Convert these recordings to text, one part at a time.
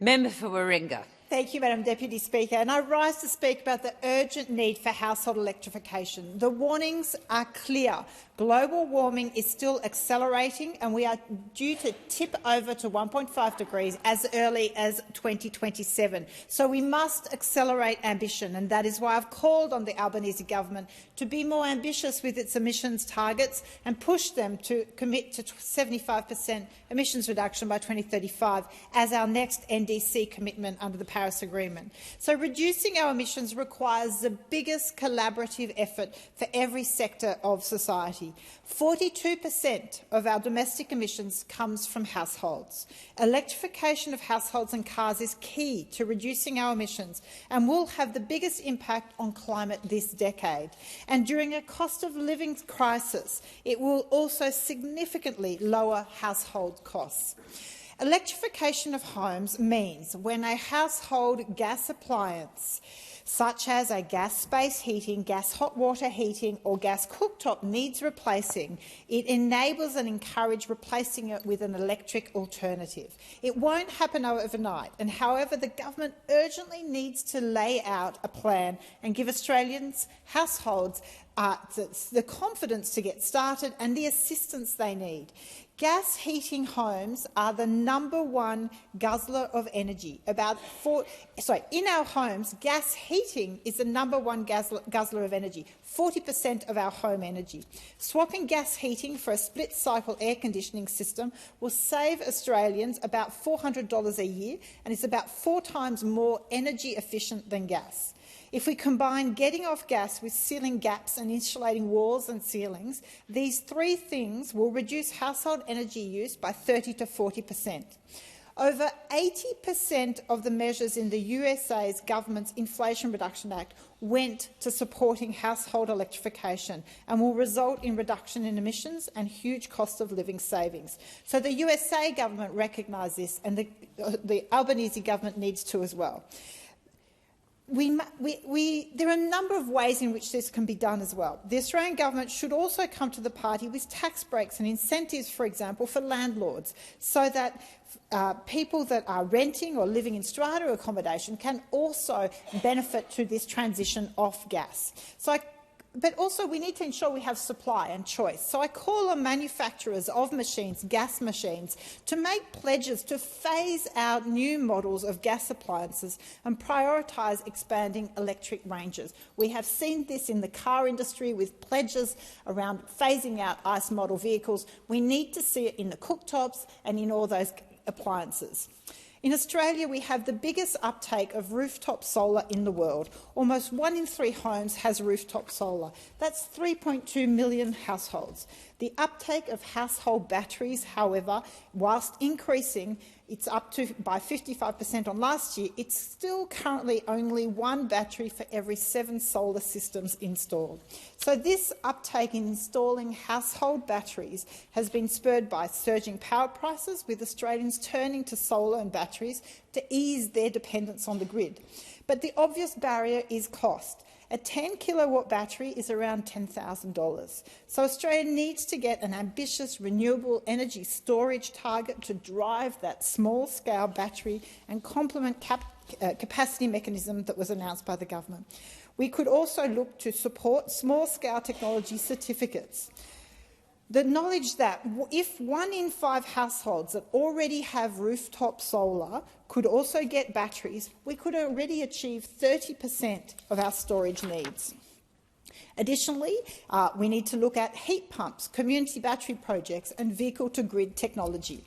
Member for Warringah. Thank you, Madam Deputy Speaker. And I rise to speak about the urgent need for household electrification. The warnings are clear. Global warming is still accelerating and we are due to tip over to 1.5 degrees as early as 2027. So we must accelerate ambition, and that is why I've called on the Albanese government to be more ambitious with its emissions targets and push them to commit to 75% emissions reduction by 2035 as our next NDC commitment under the Paris Agreement. So reducing our emissions requires the biggest collaborative effort for every sector of society. 42% of our domestic emissions comes from households. Electrification of households and cars is key to reducing our emissions and will have the biggest impact on climate this decade. And during a cost of living crisis, it will also significantly lower household costs. Electrification of homes means when a household gas appliance, such as a gas space heating, gas hot water heating or gas cooktop needs replacing, it enables and encourages replacing it with an electric alternative. It won't happen overnight, and however, the government urgently needs to lay out a plan and give Australians, households, the confidence to get started and the assistance they need. Gas heating homes are the #1 guzzler of energy. In our homes, gas heating is the #1 guzzler of energy, 40% of our home energy. Swapping gas heating for a split-cycle air conditioning system will save Australians about $400 a year and is about 4 times more energy efficient than gas. If we combine getting off gas with sealing gaps and insulating walls and ceilings, these 3 things will reduce household energy use by 30 to 40%. Over 80% of the measures in the USA's government's Inflation Reduction Act went to supporting household electrification and will result in reduction in emissions and huge cost of living savings. So the USA government recognised this, and the Albanese government needs to as well. There are a number of ways in which this can be done as well. The Australian government should also come to the party with tax breaks and incentives, for example, for landlords, so that people that are renting or living in strata accommodation can also benefit to this transition off gas. But also we need to ensure we have supply and choice. So I call on manufacturers of machines, gas machines, to make pledges to phase out new models of gas appliances and prioritise expanding electric ranges. We have seen this in the car industry with pledges around phasing out ICE model vehicles. We need to see it in the cooktops and in all those appliances. In Australia, we have the biggest uptake of rooftop solar in the world. Almost 1 in 3 homes has rooftop solar. That's 3.2 million households. The uptake of household batteries, however, whilst increasing, it's up by 55% on last year, it's still currently only 1 battery for every 7 solar systems installed. So this uptake in installing household batteries has been spurred by surging power prices, with Australians turning to solar and batteries to ease their dependence on the grid. But the obvious barrier is cost. A 10-kilowatt battery is around $10,000. So Australia needs to get an ambitious renewable energy storage target to drive that small-scale battery and complement capacity mechanism that was announced by the government. We could also look to support small-scale technology certificates. The knowledge that if 1 in 5 households that already have rooftop solar could also get batteries, we could already achieve 30% of our storage needs. Additionally, we need to look at heat pumps, community battery projects and vehicle-to-grid technology.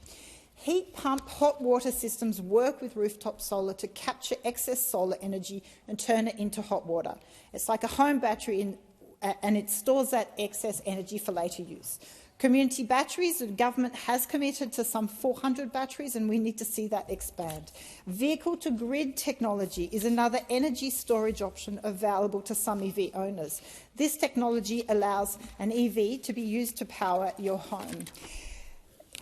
Heat pump hot water systems work with rooftop solar to capture excess solar energy and turn it into hot water. It's like a home battery and it stores that excess energy for later use. Community batteries, the government has committed to some 400 batteries and we need to see that expand. Vehicle-to-grid technology is another energy storage option available to some EV owners. This technology allows an EV to be used to power your home.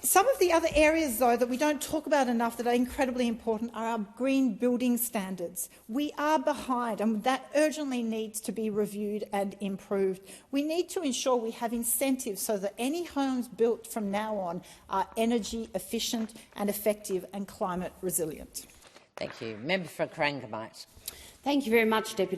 Some of the other areas, though, that we don't talk about enough that are incredibly important are our green building standards. We are behind, and that urgently needs to be reviewed and improved. We need to ensure we have incentives so that any homes built from now on are energy efficient and effective and climate resilient. Thank you. Member for Corangamite. Thank you very much, Deputy